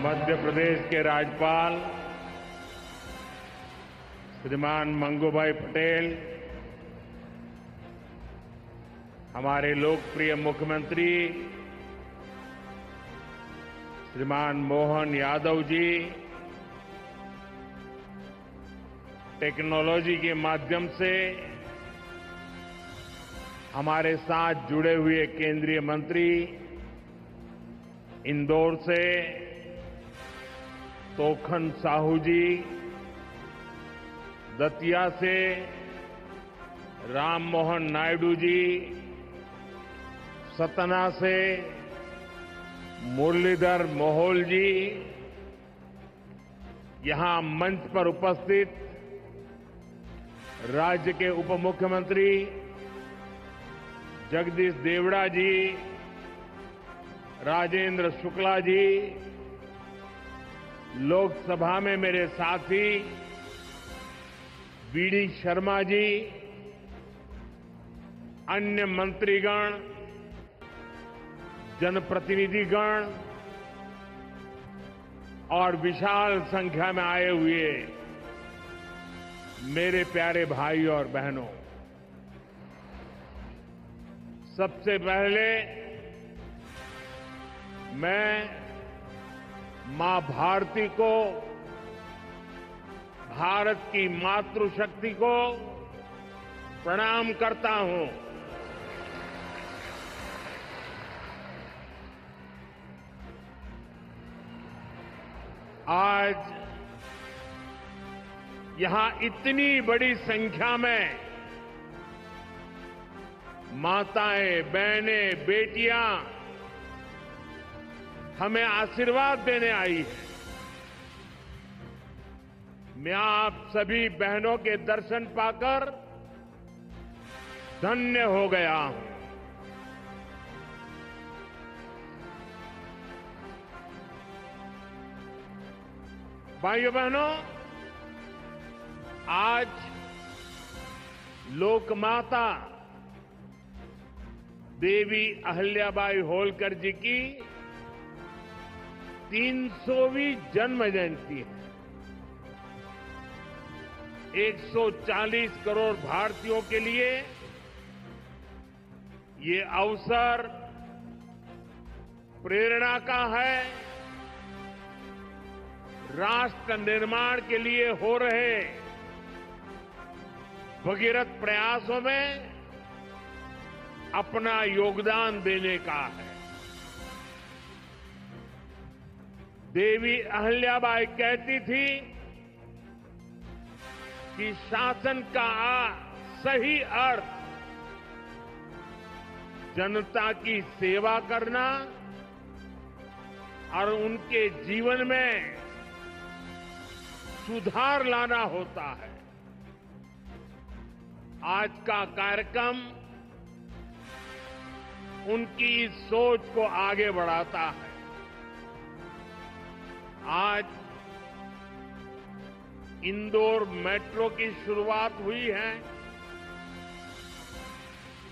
मध्य प्रदेश के राज्यपाल श्रीमान मंगूभाई पटेल, हमारे लोकप्रिय मुख्यमंत्री श्रीमान मोहन यादव जी, टेक्नोलॉजी के माध्यम से हमारे साथ जुड़े हुए केंद्रीय मंत्री, इंदौर से तोखन साहू जी, दतिया से राम मोहन नायडू जी, सतना से मुरलीधर मोहोल जी, यहां मंच पर उपस्थित राज्य के उप मुख्यमंत्री जगदीश देवड़ा जी, राजेंद्र शुक्ला जी, लोकसभा में मेरे साथी बीडी शर्मा जी, अन्य मंत्रीगण, जनप्रतिनिधिगण और विशाल संख्या में आए हुए मेरे प्यारे भाई और बहनों, सबसे पहले मैं मां भारती को, भारत की मातृशक्ति को प्रणाम करता हूं। आज यहां इतनी बड़ी संख्या में माताएं, बहनें, बेटियां हमें आशीर्वाद देने आई है। मैं आप सभी बहनों के दर्शन पाकर धन्य हो गया हूं। भाइयों बहनों, आज लोकमाता देवी अहिल्याबाई होलकर जी की 300वीं जन्म जयंती है। 140 करोड़ भारतीयों के लिए ये अवसर प्रेरणा का है। राष्ट्र निर्माण के लिए हो रहे भगीरथ प्रयासों में अपना योगदान देने का है। देवी अहिल्याबाई कहती थी कि शासन का सही अर्थ जनता की सेवा करना और उनके जीवन में सुधार लाना होता है। आज का कार्यक्रम उनकी इस सोच को आगे बढ़ाता है। आज इंदौर मेट्रो की शुरुआत हुई है।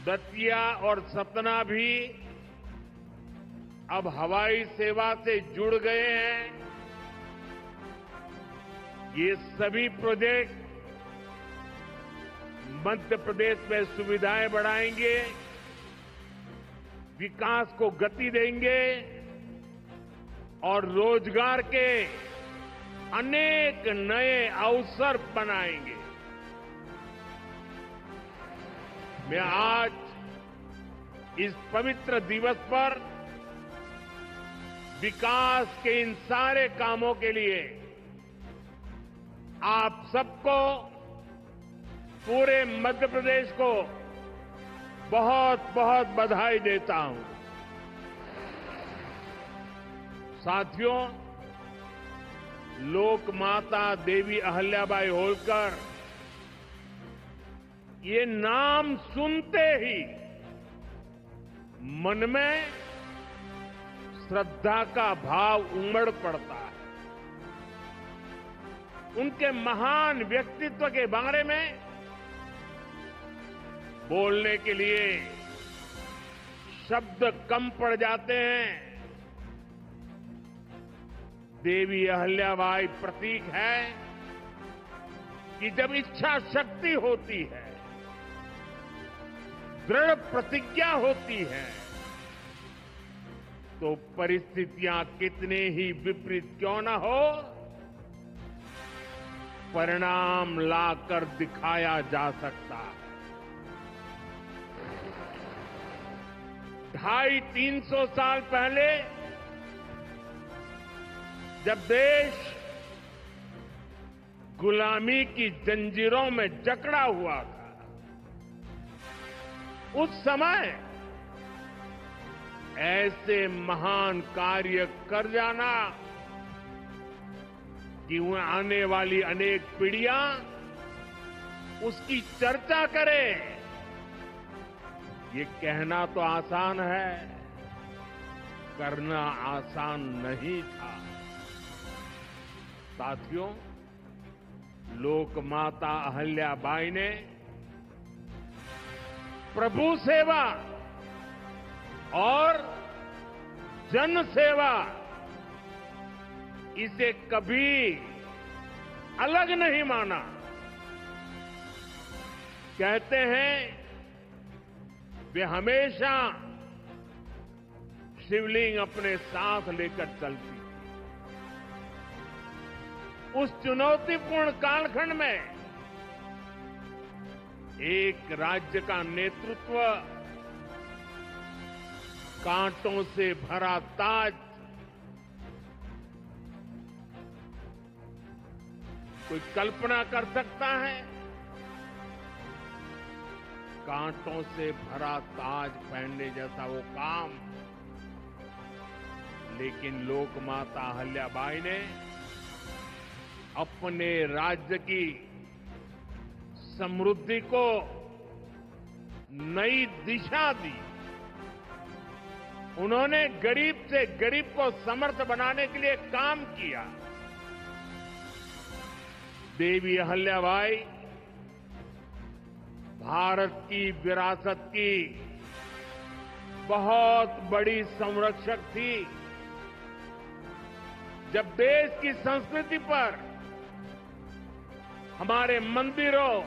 दतिया और सतना भी अब हवाई सेवा से जुड़ गए हैं। ये सभी प्रोजेक्ट मध्य प्रदेश में सुविधाएं बढ़ाएंगे, विकास को गति देंगे और रोजगार के अनेक नए अवसर बनाएंगे। मैं आज इस पवित्र दिवस पर विकास के इन सारे कामों के लिए आप सबको, पूरे मध्य प्रदेश को बहुत बहुत बधाई देता हूं। साथियों, लोक माता देवी अहिल्याबाई होलकर, ये नाम सुनते ही मन में श्रद्धा का भाव उमड़ पड़ता है। उनके महान व्यक्तित्व के बारे में बोलने के लिए शब्द कम पड़ जाते हैं। देवी अहल्याबाई प्रतीक है कि जब इच्छा शक्ति होती है, दृढ़ प्रतिज्ञा होती है, तो परिस्थितियां कितने ही विपरीत क्यों न हो, परिणाम लाकर दिखाया जा सकता है। 250-300 साल पहले जब देश गुलामी की जंजीरों में जकड़ा हुआ था, उस समय ऐसे महान कार्य कर जाना कि आने वाली अनेक पीढ़ियां उसकी चर्चा करें, ये कहना तो आसान है, करना आसान नहीं था। साथियों, लोक माता अहल्याबाई ने प्रभु सेवा और जन सेवा इसे कभी अलग नहीं माना। कहते हैं वे हमेशा शिवलिंग अपने साथ लेकर चलती। उस चुनौतीपूर्ण कालखंड में एक राज्य का नेतृत्व, कांटों से भरा ताज, कोई कल्पना कर सकता है? कांटों से भरा ताज पहनने जैसा वो काम, लेकिन लोक माता अहल्याबाई ने अपने राज्य की समृद्धि को नई दिशा दी। उन्होंने गरीब से गरीब को समर्थ बनाने के लिए काम किया। देवी अहल्याबाई भारत की विरासत की बहुत बड़ी संरक्षक थी। जब देश की संस्कृति पर, हमारे मंदिरों,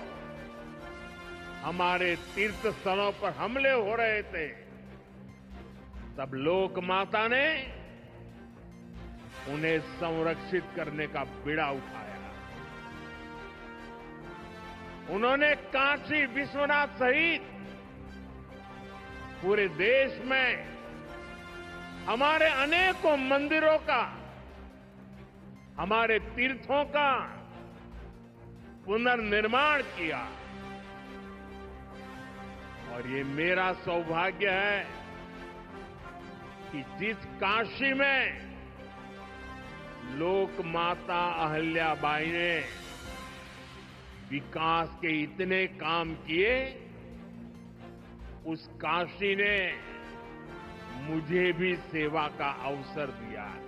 हमारे तीर्थ स्थलों पर हमले हो रहे थे, तब लोक माता ने उन्हें संरक्षित करने का बीड़ा उठाया। उन्होंने काशी विश्वनाथ सहित पूरे देश में हमारे अनेकों मंदिरों का, हमारे तीर्थों का पुनर्निर्माण किया। और ये मेरा सौभाग्य है कि जिस काशी में लोक माता अहल्याबाई ने विकास के इतने काम किए, उस काशी ने मुझे भी सेवा का अवसर दिया है।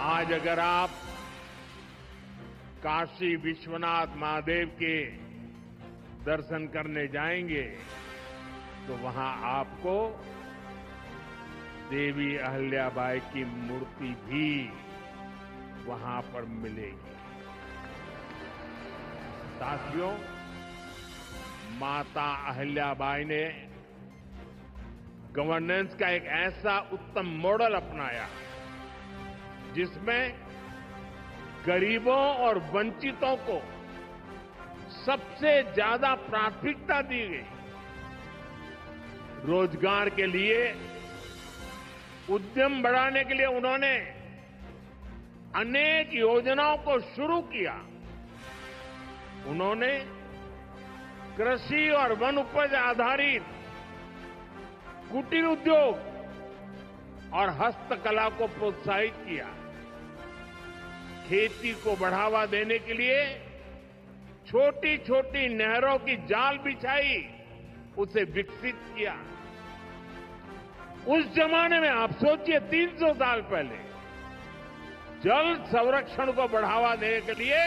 आज अगर आप काशी विश्वनाथ महादेव के दर्शन करने जाएंगे तो वहां आपको देवी अहल्याबाई की मूर्ति भी वहां पर मिलेगी। साथियों, माता अहल्याबाई ने गवर्नेंस का एक ऐसा उत्तम मॉडल अपनाया जिसमें गरीबों और वंचितों को सबसे ज्यादा प्राथमिकता दी गई। रोजगार के लिए, उद्यम बढ़ाने के लिए उन्होंने अनेक योजनाओं को शुरू किया। उन्होंने कृषि और वन उपज आधारित कुटीर उद्योग और हस्तकला को प्रोत्साहित किया। खेती को बढ़ावा देने के लिए छोटी छोटी नहरों की जाल बिछाई, उसे विकसित किया। उस जमाने में आप सोचिए, 300 साल पहले जल संरक्षण को बढ़ावा देने के लिए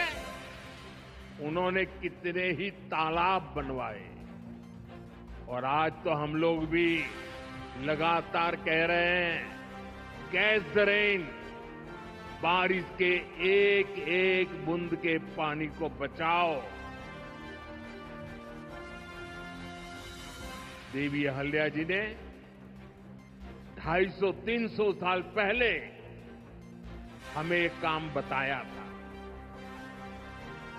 उन्होंने कितने ही तालाब बनवाए। और आज तो हम लोग भी लगातार कह रहे हैं, कैच द रेन, बारिश के एक एक बूंद के पानी को बचाओ। देवी अहल्या जी ने 250-300 साल पहले हमें एक काम बताया था।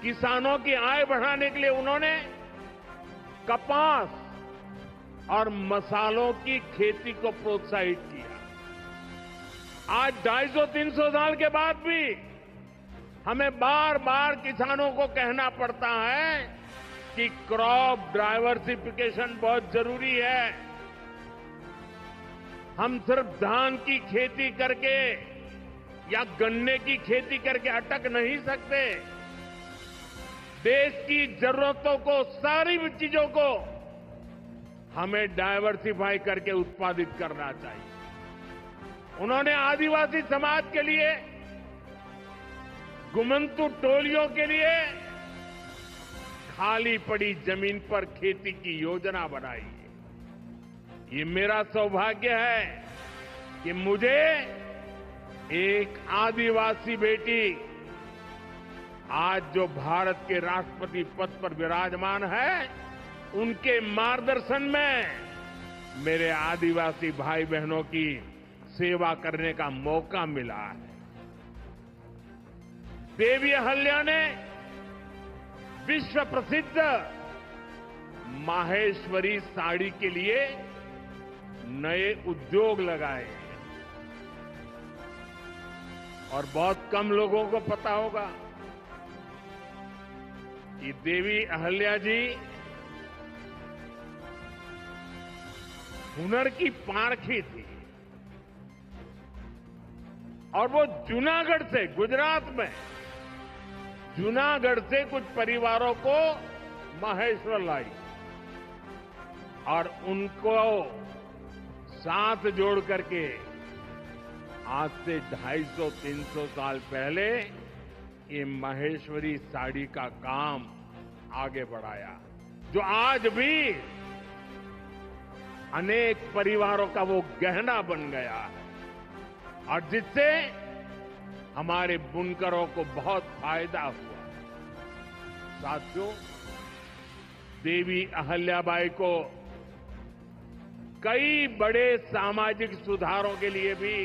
किसानों की आय बढ़ाने के लिए उन्होंने कपास और मसालों की खेती को प्रोत्साहित किया। आज 250-300 साल के बाद भी हमें बार बार किसानों को कहना पड़ता है कि क्रॉप डाइवर्सिफिकेशन बहुत जरूरी है। हम सिर्फ धान की खेती करके या गन्ने की खेती करके अटक नहीं सकते। देश की जरूरतों को, सारी चीजों को हमें डाइवर्सिफाई करके उत्पादित करना चाहिए। उन्होंने आदिवासी समाज के लिए, गुमंतु टोलियों के लिए खाली पड़ी जमीन पर खेती की योजना बनाई है। ये मेरा सौभाग्य है कि मुझे एक आदिवासी बेटी, आज जो भारत के राष्ट्रपति पद पर विराजमान है, उनके मार्गदर्शन में मेरे आदिवासी भाई बहनों की सेवा करने का मौका मिला है। देवी अहल्या ने विश्व प्रसिद्ध माहेश्वरी साड़ी के लिए नए उद्योग लगाए और बहुत कम लोगों को पता होगा कि देवी अहल्या जी हुनर की पारखी थी और वो जूनागढ़ से, गुजरात में जूनागढ़ से कुछ परिवारों को माहेश्वर लाई और उनको साथ जोड़ करके आज से 250-300 साल पहले ये माहेश्वरी साड़ी का काम आगे बढ़ाया, जो आज भी अनेक परिवारों का वो गहना बन गया है और जिससे हमारे बुनकरों को बहुत फायदा हुआ। साथियों, देवी अहल्याबाई को कई बड़े सामाजिक सुधारों के लिए भी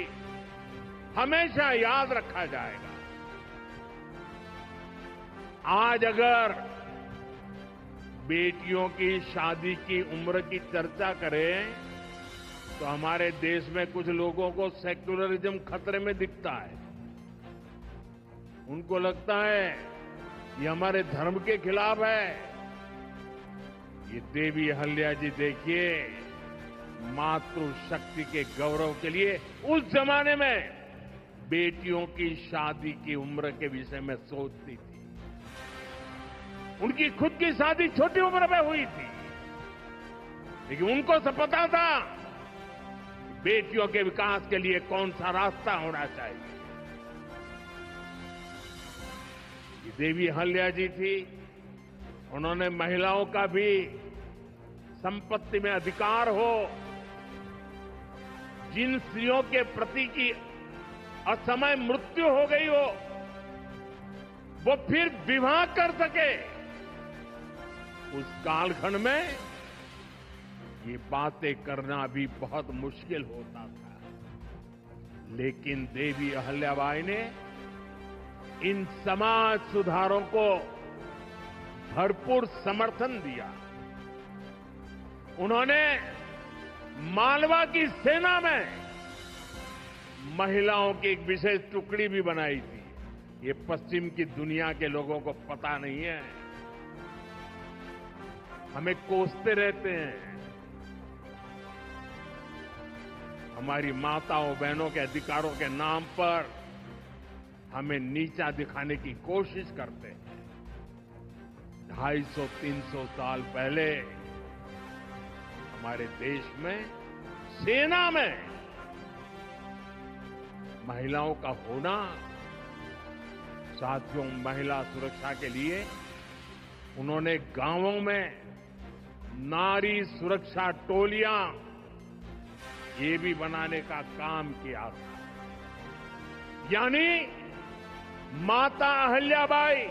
हमेशा याद रखा जाएगा। आज अगर बेटियों की शादी की उम्र की चर्चा करें तो हमारे देश में कुछ लोगों को सेक्युलरिज्म खतरे में दिखता है। उनको लगता है ये हमारे धर्म के खिलाफ है। ये देवी अहल्या जी देखिए, मातृशक्ति के गौरव के लिए उस जमाने में बेटियों की शादी की उम्र के विषय में सोचती थी। उनकी खुद की शादी छोटी उम्र में हुई थी, लेकिन उनको सब पता था बेटियों के विकास के लिए कौन सा रास्ता होना चाहिए। ये देवी अहल्या जी थी, उन्होंने महिलाओं का भी संपत्ति में अधिकार हो, जिन स्त्रियों के प्रति की असमय मृत्यु हो गई हो वो फिर विवाह कर सके। उस कालखंड में ये बातें करना भी बहुत मुश्किल होता था, लेकिन देवी अहल्याबाई ने इन समाज सुधारों को भरपूर समर्थन दिया। उन्होंने मालवा की सेना में महिलाओं की एक विशेष टुकड़ी भी बनाई थी। ये पश्चिम की दुनिया के लोगों को पता नहीं है, हमें कोसते रहते हैं। हमारी माताओं बहनों के अधिकारों के नाम पर हमें नीचा दिखाने की कोशिश करते हैं। 250-300 साल पहले हमारे देश में सेना में महिलाओं का होना, साथियों, महिला सुरक्षा के लिए उन्होंने गांवों में नारी सुरक्षा टोलियां ये भी बनाने का काम किया था। यानी माता अहिल्याबाई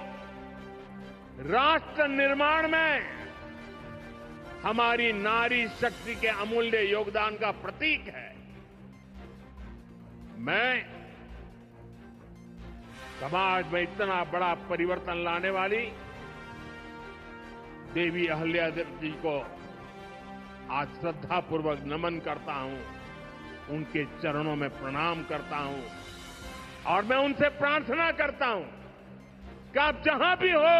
राष्ट्र निर्माण में हमारी नारी शक्ति के अमूल्य योगदान का प्रतीक है। मैं समाज में इतना बड़ा परिवर्तन लाने वाली देवी अहिल्यादेवी जी को आज श्रद्धापूर्वक नमन करता हूं, उनके चरणों में प्रणाम करता हूं और मैं उनसे प्रार्थना करता हूं कि आप जहां भी हो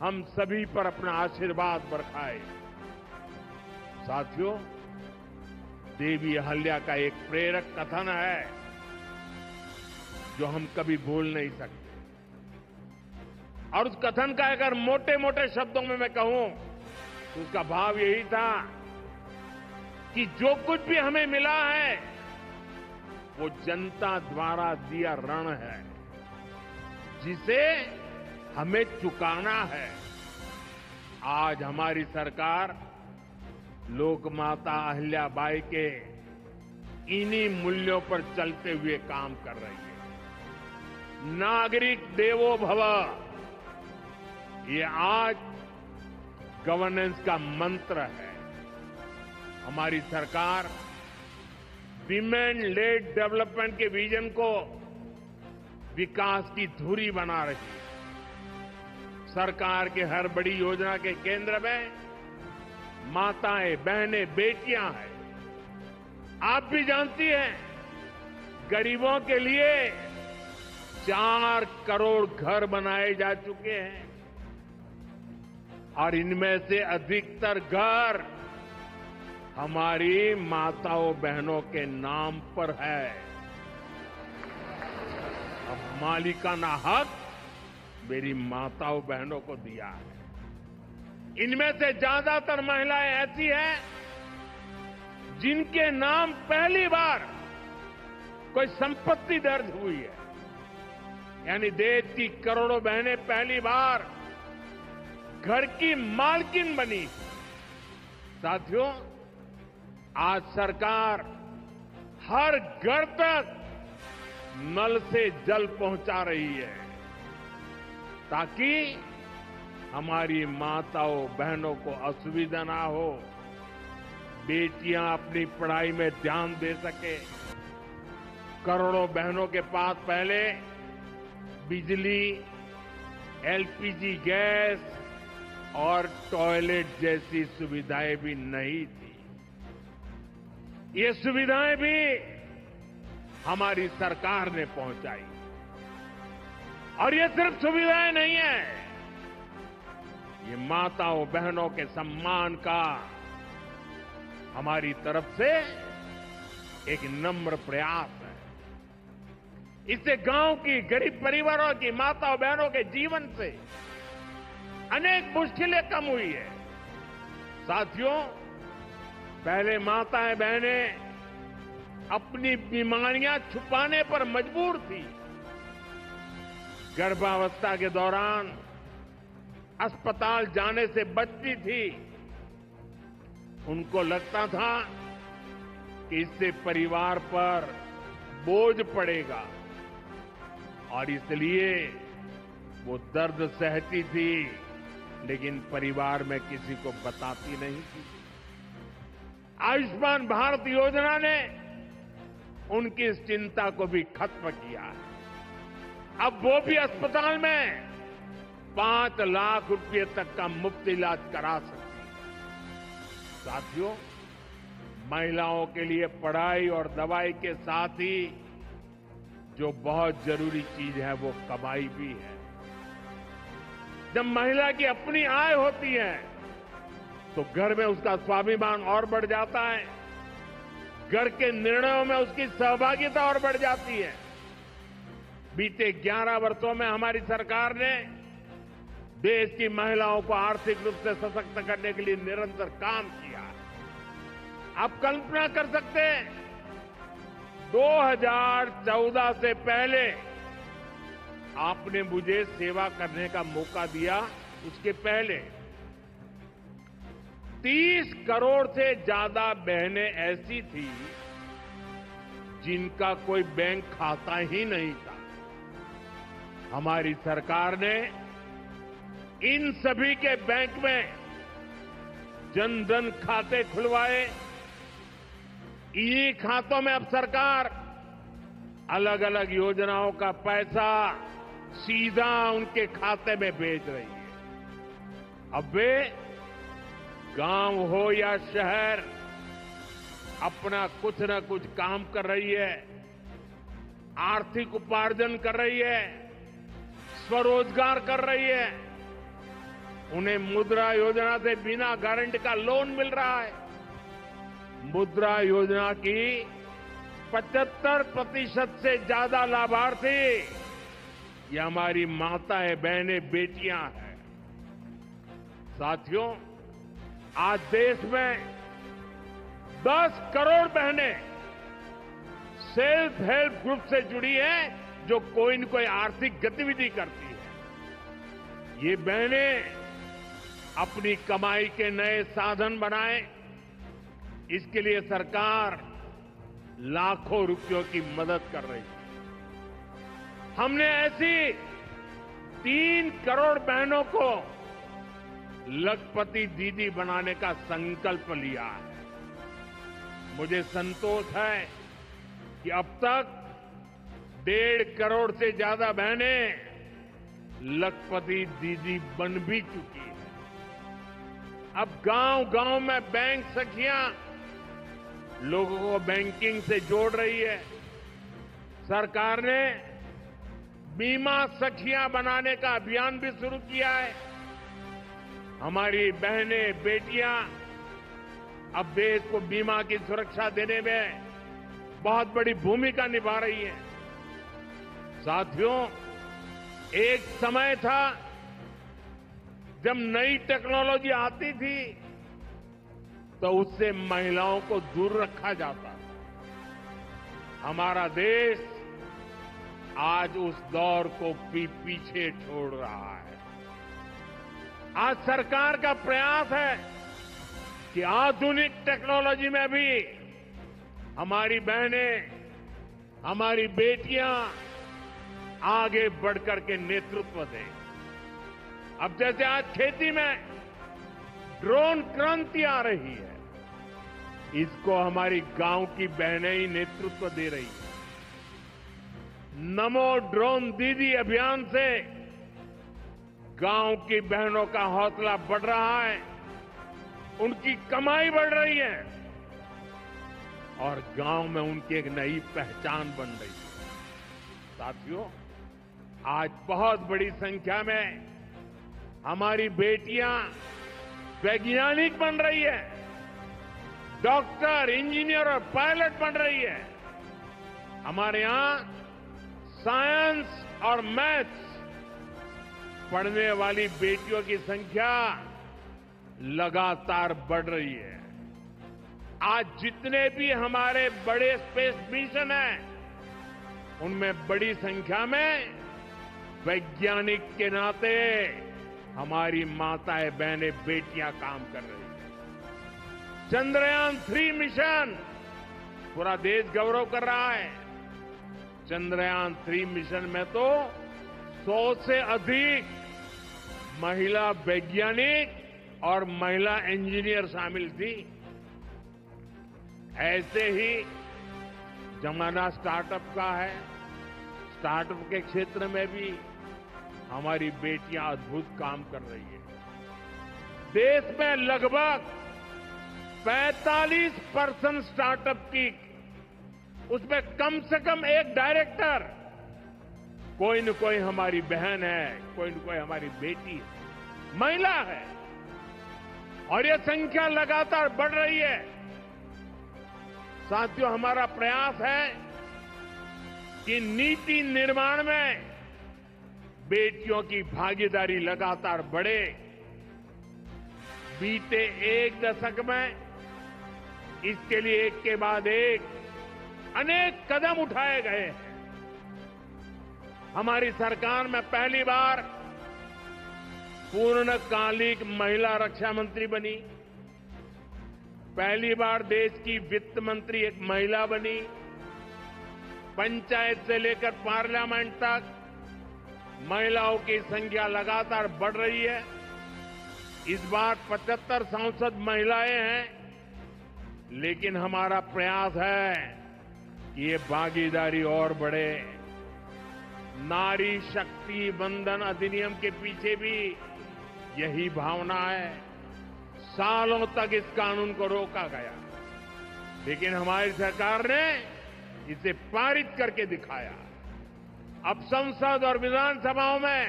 हम सभी पर अपना आशीर्वाद बरसाए। साथियों, देवी अहिल्या का एक प्रेरक कथन है जो हम कभी भूल नहीं सकते। और उस कथन का अगर मोटे मोटे शब्दों में मैं कहूं तो उसका भाव यही था कि जो कुछ भी हमें मिला है वो जनता द्वारा दिया ऋण है जिसे हमें चुकाना है। आज हमारी सरकार लोकमाता अहिल्याबाई के इन्हीं मूल्यों पर चलते हुए काम कर रही है। नागरिक देवो भव, ये आज गवर्नेंस का मंत्र है। हमारी सरकार विमेन लेड डेवलपमेंट के विजन को विकास की धुरी बना रही है। सरकार के हर बड़ी योजना के केंद्र में माताएं, बहनें, बेटियां हैं। आप भी जानती हैं, गरीबों के लिए 4 करोड़ घर बनाए जा चुके हैं और इनमें से अधिकतर घर हमारी माताओं बहनों के नाम पर है। अब मालिकाना हक मेरी माताओं बहनों को दिया है। इनमें से ज्यादातर महिलाएं ऐसी हैं जिनके नाम पहली बार कोई संपत्ति दर्ज हुई है, यानी देश की करोड़ों बहनें पहली बार घर की मालकिन बनी। साथियों, आज सरकार हर घर तक नल से जल पहुंचा रही है ताकि हमारी माताओं बहनों को असुविधा ना हो, बेटियां अपनी पढ़ाई में ध्यान दे सके। करोड़ों बहनों के पास पहले बिजली, एलपीजी गैस और टॉयलेट जैसी सुविधाएं भी नहीं थी। ये सुविधाएं भी हमारी सरकार ने पहुंचाई। और ये सिर्फ सुविधाएं नहीं है, ये माताओं बहनों के सम्मान का हमारी तरफ से एक नम्र प्रयास है। इससे गांव की गरीब परिवारों की माताओं बहनों के जीवन से अनेक मुश्किलें कम हुई है। साथियों, पहले माताएं बहनें अपनी बीमारियां छुपाने पर मजबूर थी। गर्भावस्था के दौरान अस्पताल जाने से बचती थी। उनको लगता था कि इससे परिवार पर बोझ पड़ेगा और इसलिए वो दर्द सहती थी, लेकिन परिवार में किसी को बताती नहीं थी। आयुष्मान भारत योजना ने उनकी इस चिंता को भी खत्म किया है। अब वो भी अस्पताल में 5 लाख रुपए तक का मुफ्त इलाज करा सकती है। साथियों, महिलाओं के लिए पढ़ाई और दवाई के साथ ही जो बहुत जरूरी चीज है वो कमाई भी है। जब महिला की अपनी आय होती है तो घर में उसका स्वाभिमान और बढ़ जाता है, घर के निर्णयों में उसकी सहभागिता और बढ़ जाती है। बीते 11 वर्षों में हमारी सरकार ने देश की महिलाओं को आर्थिक रूप से सशक्त करने के लिए निरंतर काम किया। आप कल्पना कर सकते हैं, 2014 से पहले आपने मुझे सेवा करने का मौका दिया, उसके पहले 30 करोड़ से ज्यादा बहनें ऐसी थी जिनका कोई बैंक खाता ही नहीं था। हमारी सरकार ने इन सभी के बैंक में जन-धन खाते खुलवाए। इन्हीं खातों में अब सरकार अलग अलग योजनाओं का पैसा सीधा उनके खाते में भेज रही है। अब वे गांव हो या शहर अपना कुछ न कुछ काम कर रही है, आर्थिक उपार्जन कर रही है, स्वरोजगार कर रही है। उन्हें मुद्रा योजना से बिना गारंटी का लोन मिल रहा है। मुद्रा योजना की 75% से ज्यादा लाभार्थी ये हमारी माताएं, बहनें, बेटियां हैं। साथियों, आज देश में 10 करोड़ बहनें सेल्फ हेल्प ग्रुप से जुड़ी हैं, जो कोई न कोई आर्थिक गतिविधि करती है। ये बहनें अपनी कमाई के नए साधन बनाएं, इसके लिए सरकार लाखों रुपयों की मदद कर रही है। हमने ऐसी 3 करोड़ बहनों को लखपति दीदी बनाने का संकल्प लिया है। मुझे संतोष है कि अब तक 1.5 करोड़ से ज्यादा बहनें लखपति दीदी बन भी चुकी है। अब गांव-गांव में बैंक सखियां लोगों को बैंकिंग से जोड़ रही है। सरकार ने बीमा सखियां बनाने का अभियान भी शुरू किया है। हमारी बहनें, बेटियां अब देश को बीमा की सुरक्षा देने में बहुत बड़ी भूमिका निभा रही हैं। साथियों, एक समय था जब नई टेक्नोलॉजी आती थी तो उससे महिलाओं को दूर रखा जाता था। हमारा देश आज उस दौर को पीछे छोड़ रहा है। आज सरकार का प्रयास है कि आधुनिक टेक्नोलॉजी में भी हमारी बहनें, हमारी बेटियां आगे बढ़कर के नेतृत्व दें। अब जैसे आज खेती में ड्रोन क्रांति आ रही है, इसको हमारी गांव की बहनें ही नेतृत्व दे रही है। नमो ड्रोन दीदी अभियान से गांव की बहनों का हौसला बढ़ रहा है, उनकी कमाई बढ़ रही है और गांव में उनकी एक नई पहचान बन रही है। साथियों, आज बहुत बड़ी संख्या में हमारी बेटियां वैज्ञानिक बन रही है, डॉक्टर, इंजीनियर और पायलट बन रही है। हमारे यहां साइंस और मैथ्स पढ़ने वाली बेटियों की संख्या लगातार बढ़ रही है। आज जितने भी हमारे बड़े स्पेस मिशन हैं, उनमें बड़ी संख्या में वैज्ञानिक के नाते हमारी माताएं, बहनें, बेटियां काम कर रही हैं। चंद्रयान 3 मिशन पूरा देश गौरव कर रहा है। चंद्रयान 3 मिशन में तो 100 से अधिक महिला वैज्ञानिक और महिला इंजीनियर शामिल थी। ऐसे ही जमाना स्टार्टअप का है। स्टार्टअप के क्षेत्र में भी हमारी बेटियां अद्भुत काम कर रही है। देश में लगभग 45% स्टार्टअप की, उसमें कम से कम एक डायरेक्टर कोई न कोई हमारी बहन है, कोई न कोई हमारी बेटी है, महिला है। और यह संख्या लगातार बढ़ रही है। साथियों, हमारा प्रयास है कि नीति निर्माण में बेटियों की भागीदारी लगातार बढ़े। बीते एक दशक में इसके लिए एक के बाद एक अनेक कदम उठाए गए हैं। हमारी सरकार में पहली बार पूर्णकालिक महिला रक्षा मंत्री बनी। पहली बार देश की वित्त मंत्री एक महिला बनी। पंचायत से लेकर पार्लियामेंट तक महिलाओं की संख्या लगातार बढ़ रही है। इस बार 75 सांसद महिलाएं हैं, लेकिन हमारा प्रयास है कि ये भागीदारी और बढ़े। नारी शक्ति वंदन अधिनियम के पीछे भी यही भावना है। सालों तक इस कानून को रोका गया, लेकिन हमारी सरकार ने इसे पारित करके दिखाया। अब संसद और विधानसभाओं में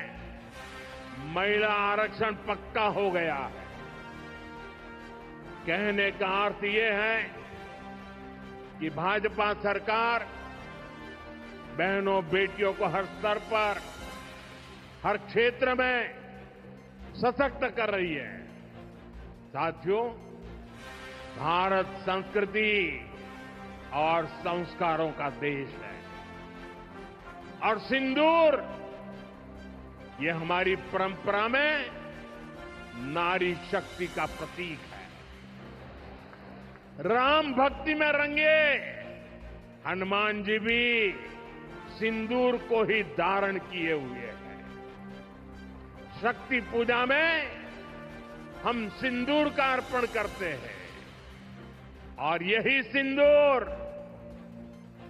महिला आरक्षण पक्का हो गया है। कहने का अर्थ ये है कि भाजपा सरकार बहनों बेटियों को हर स्तर पर, हर क्षेत्र में सशक्त कर रही है। साथियों, भारत संस्कृति और संस्कारों का देश है और सिंदूर ये हमारी परंपरा में नारी शक्ति का प्रतीक है। राम भक्ति में रंगे हनुमान जी भी सिंदूर को ही धारण किए हुए हैं। शक्ति पूजा में हम सिंदूर का अर्पण करते हैं और यही सिंदूर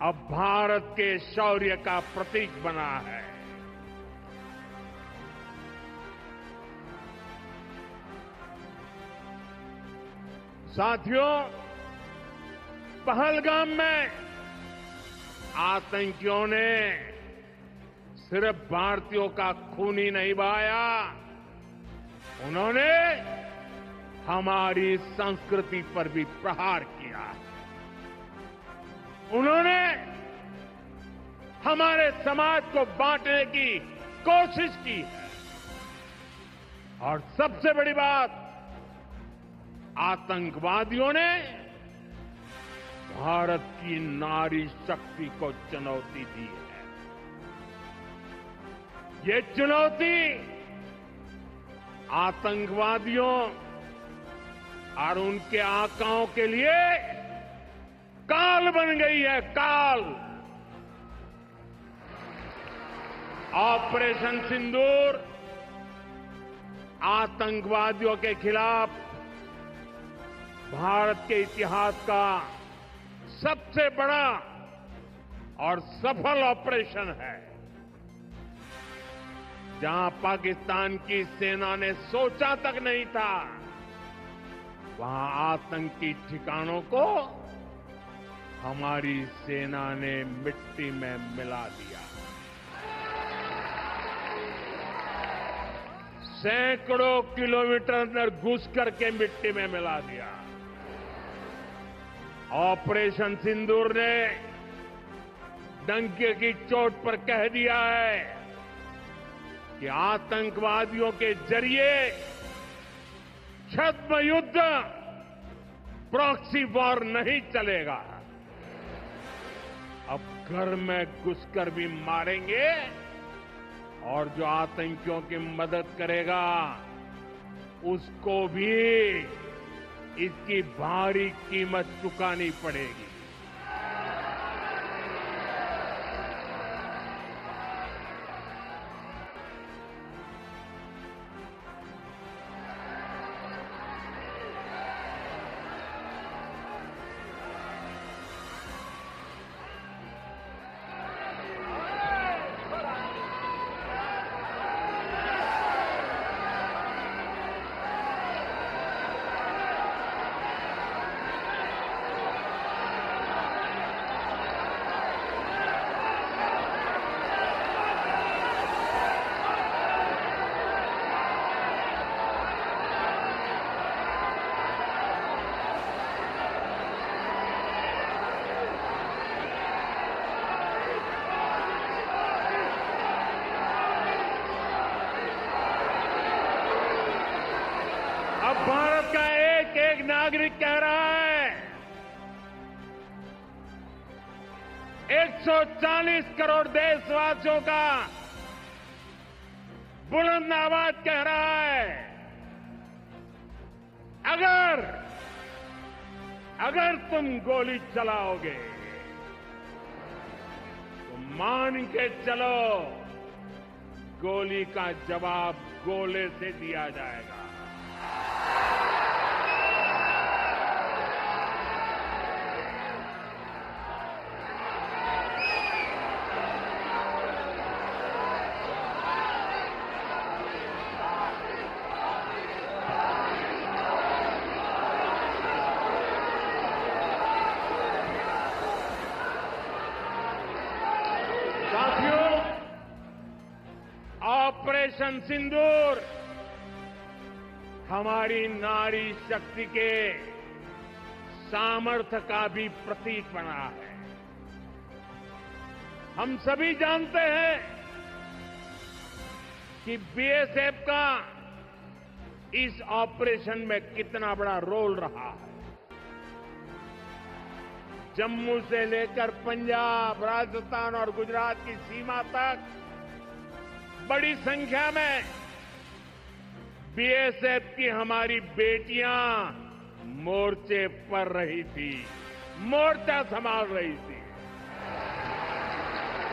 अब भारत के शौर्य का प्रतीक बना है। साथियों, पहलगाम में आतंकियों ने सिर्फ भारतीयों का खून ही नहीं बहाया, उन्होंने हमारी संस्कृति पर भी प्रहार किया। उन्होंने हमारे समाज को बांटने की कोशिश की है और सबसे बड़ी बात, आतंकवादियों ने भारत की नारी शक्ति को चुनौती दी है। ये चुनौती आतंकवादियों और उनके आकाओं के लिए काल बन गई है, काल। ऑपरेशन सिंदूर आतंकवादियों के खिलाफ भारत के इतिहास का सबसे बड़ा और सफल ऑपरेशन है। जहां पाकिस्तान की सेना ने सोचा तक नहीं था, वहां आतंकी ठिकानों को हमारी सेना ने मिट्टी में मिला दिया। सैकड़ों किलोमीटर अंदर घुस करके मिट्टी में मिला दिया। ऑपरेशन सिंदूर ने डंके की चोट पर कह दिया है कि आतंकवादियों के जरिए छद्म युद्ध, प्रॉक्सी वॉर नहीं चलेगा। अब घर में घुसकर भी मारेंगे और जो आतंकियों की मदद करेगा उसको भी इसकी भारी कीमत चुकानी पड़ेगी। अब भारत का एक एक नागरिक कह रहा है, 140 करोड़ देशवासियों का बुलंद आवाज कह रहा है, अगर अगर तुम गोली चलाओगे तो मान के चलो गोली का जवाब गोले से दिया जाएगा। साथियों, ऑपरेशन सिंदूर हमारी नारी शक्ति के सामर्थ्य का भी प्रतीक बना है। हम सभी जानते हैं कि बीएसएफ का इस ऑपरेशन में कितना बड़ा रोल रहा है। जम्मू से लेकर पंजाब, राजस्थान और गुजरात की सीमा तक बड़ी संख्या में बीएसएफ की हमारी बेटियां मोर्चे पर रही थी, मोर्चा संभाल रही थी।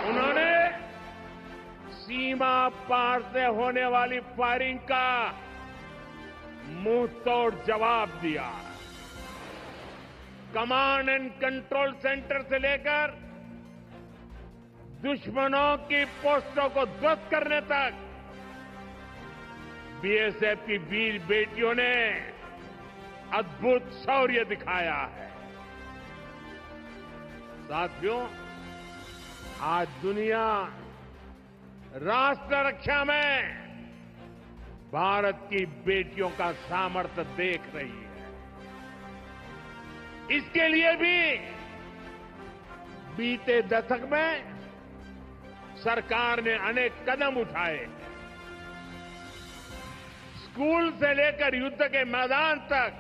उन्होंने सीमा पार से होने वाली फायरिंग का मुंह तोड़ जवाब दिया। कमांड एंड कंट्रोल सेंटर से लेकर दुश्मनों की पोस्टों को ध्वस्त करने तक बीएसएफ की वीर बेटियों ने अद्भुत शौर्य दिखाया है। साथियों, आज दुनिया राष्ट्र रक्षा में भारत की बेटियों का सामर्थ्य देख रही है। इसके लिए भी बीते दशक में सरकार ने अनेक कदम उठाए हैं। स्कूल से लेकर युद्ध के मैदान तक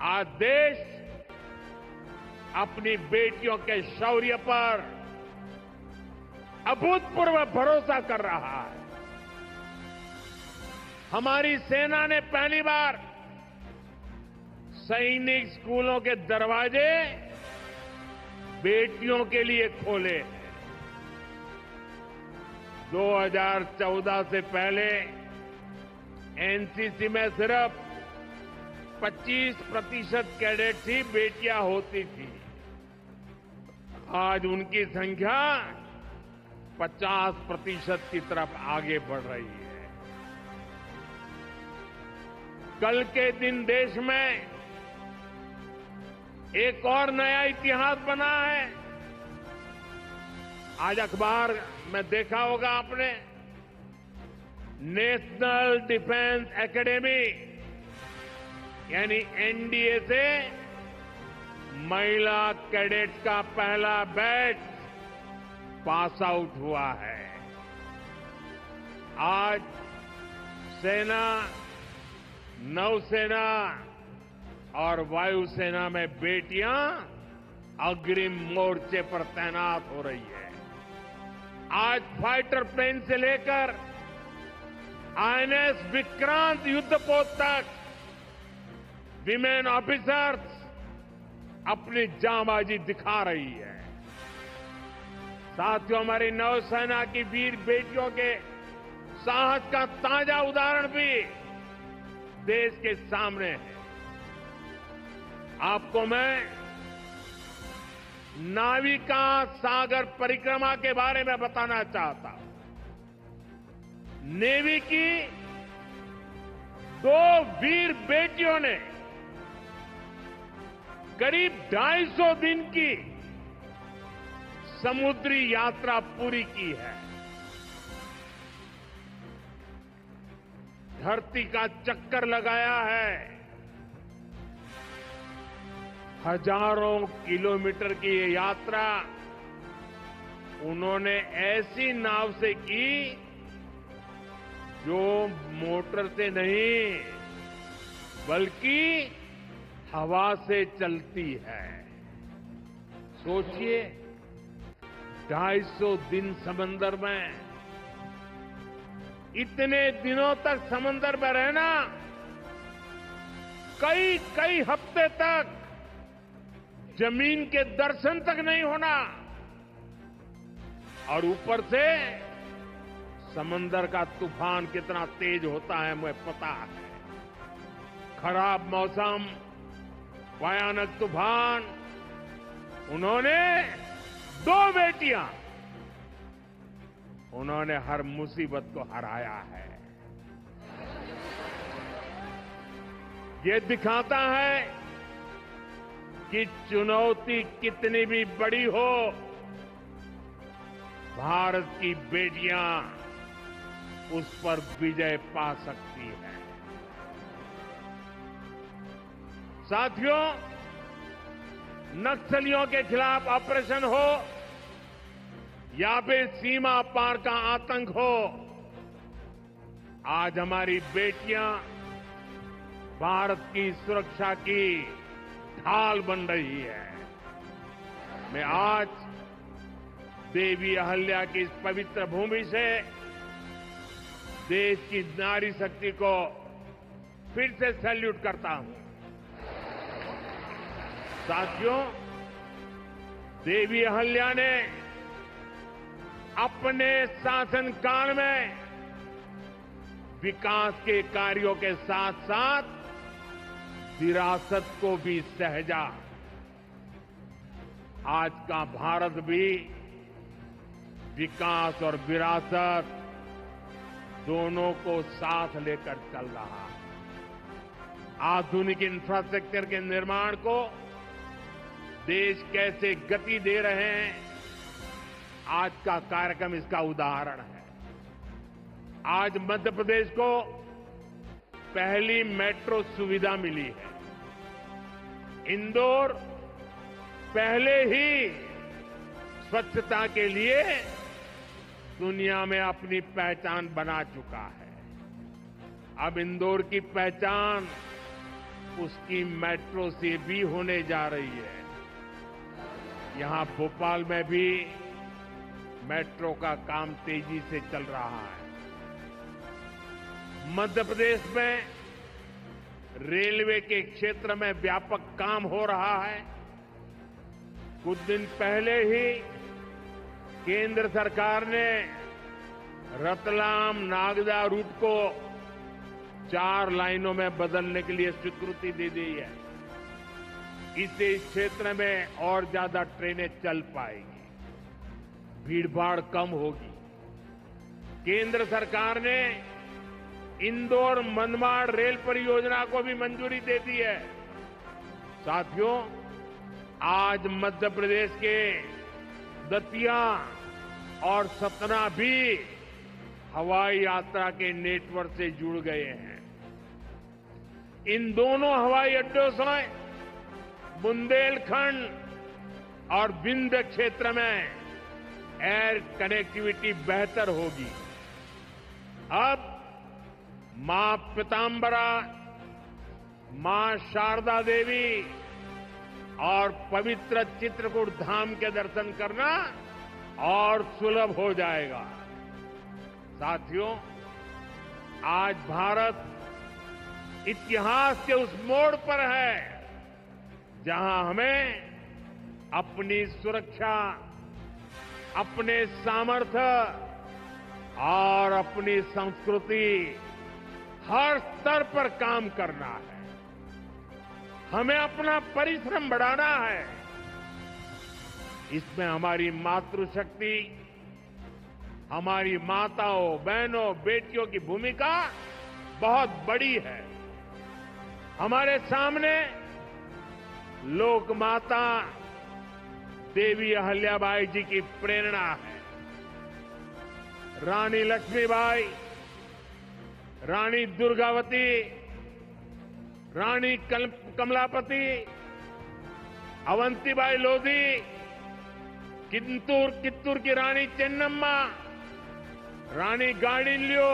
आज देश अपनी बेटियों के शौर्य पर अभूतपूर्व भरोसा कर रहा है। हमारी सेना ने पहली बार सैनिक स्कूलों के दरवाजे बेटियों के लिए खोले हैं। 2014 से पहले एनसीसी में सिर्फ 25% कैडेट ही बेटियां होती थी। आज उनकी संख्या 50% की तरफ आगे बढ़ रही है। कल के दिन देश में एक और नया इतिहास बना है। आज अखबार में देखा होगा आपने, नेशनल डिफेंस एकेडमी यानी एनडीए से महिला कैडेट का पहला बैच पास आउट हुआ है। आज सेना, नौसेना और वायुसेना में बेटियां अग्रिम मोर्चे पर तैनात हो रही है। आज फाइटर प्लेन से लेकर आईएनएस विक्रांत युद्धपोत तक विमेन ऑफिसर्स अपनी जांबाजी दिखा रही है। साथियों, हमारी नौसेना की वीर बेटियों के साहस का ताजा उदाहरण भी देश के सामने है। आपको मैं नाविका सागर परिक्रमा के बारे में बताना चाहता हूं। नेवी की 2 वीर बेटियों ने करीब 250 दिन की समुद्री यात्रा पूरी की है। धरती का चक्कर लगाया है। हजारों किलोमीटर की ये यात्रा उन्होंने ऐसी नाव से की जो मोटर से नहीं बल्कि हवा से चलती है। सोचिए, 250 दिन समंदर में, इतने दिनों तक समंदर में रहना कई कई हफ्ते तक जमीन के दर्शन तक नहीं होना और ऊपर से समंदर का तूफान कितना तेज होता है मुझे पता है। खराब मौसम, भयानक तूफान, उन्होंने 2 बेटियां, उन्होंने हर मुसीबत को हराया है। ये दिखाता है कि चुनौती कितनी भी बड़ी हो, भारत की बेटियां उस पर विजय पा सकती है। साथियों, नक्सलियों के खिलाफ ऑपरेशन हो या फिर सीमा पार का आतंक हो, आज हमारी बेटियां भारत की सुरक्षा की ढाल बन रही है। मैं आज देवी अहल्या की इस पवित्र भूमि से देश की नारी शक्ति को फिर से सैल्यूट करता हूं। साथियों, देवी अहल्या ने अपने शासनकाल में विकास के कार्यों के साथ साथ विरासत को भी सहेजा। आज का भारत भी विकास और विरासत दोनों को साथ लेकर चल रहा है। आधुनिक इंफ्रास्ट्रक्चर के निर्माण को देश कैसे गति दे रहे हैं, आज का कार्यक्रम इसका उदाहरण है। आज मध्य प्रदेश को पहली मेट्रो सुविधा मिली है। इंदौर पहले ही स्वच्छता के लिए दुनिया में अपनी पहचान बना चुका है। अब इंदौर की पहचान उसकी मेट्रो से भी होने जा रही है। यहां भोपाल में भी मेट्रो का काम तेजी से चल रहा है। मध्य प्रदेश में रेलवे के क्षेत्र में व्यापक काम हो रहा है। कुछ दिन पहले ही केंद्र सरकार ने रतलाम नागदा रूट को 4 लाइनों में बदलने के लिए स्वीकृति दे दी है। इससे इस क्षेत्र में और ज्यादा ट्रेनें चल पाएगी, भीड़भाड़ कम होगी। केंद्र सरकार ने इंदौर मनमाड़ रेल परियोजना को भी मंजूरी दे दी है। साथियों, आज मध्य प्रदेश के दतिया और सतना भी हवाई यात्रा के नेटवर्क से जुड़ गए हैं। इन दोनों हवाई अड्डों से बुंदेलखंड और विंध्य क्षेत्र में एयर कनेक्टिविटी बेहतर होगी। अब मां पीतांबरा, मां शारदा देवी और पवित्र चित्रकूट धाम के दर्शन करना और सुलभ हो जाएगा। साथियों, आज भारत इतिहास के उस मोड़ पर है जहां हमें अपनी सुरक्षा, अपने सामर्थ्य और अपनी संस्कृति हर स्तर पर काम करना है। हमें अपना परिश्रम बढ़ाना है। इसमें हमारी मातृशक्ति, हमारी माताओं, बहनों, बेटियों की भूमिका बहुत बड़ी है। हमारे सामने लोक माता देवी अहल्याबाई जी की प्रेरणा है। रानी लक्ष्मीबाई, रानी दुर्गावती, रानी कमलापति, अवंतीबाई लोधी, कित्तूर की रानी चेन्नम्मा, रानी गांडिल्यो,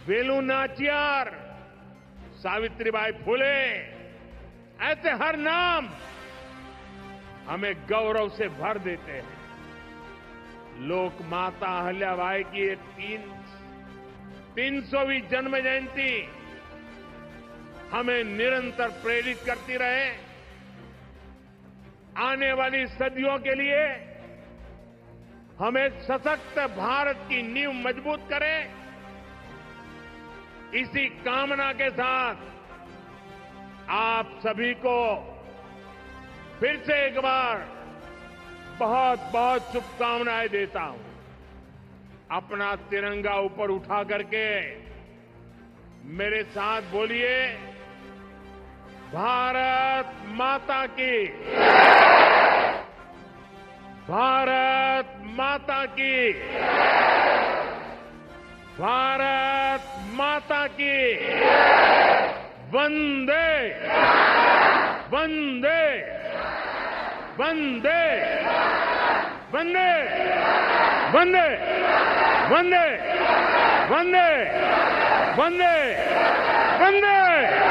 वेलु नाचियार, सावित्रीबाई फुले, ऐसे हर नाम हमें गौरव से भर देते हैं। लोक माता अहल्याबाई की एक 300वीं जन्म जयंती हमें निरंतर प्रेरित करती रहे। आने वाली सदियों के लिए हमें सशक्त भारत की नींव मजबूत करें। इसी कामना के साथ आप सभी को फिर से एक बार बहुत बहुत शुभकामनाएं देता हूं। अपना तिरंगा ऊपर उठा करके मेरे साथ बोलिए, भारत माता की, भारत माता की, भारत माता की, वंदे वंदे वंदे वंदे वंदे वंदे वंदे वंदे वंदे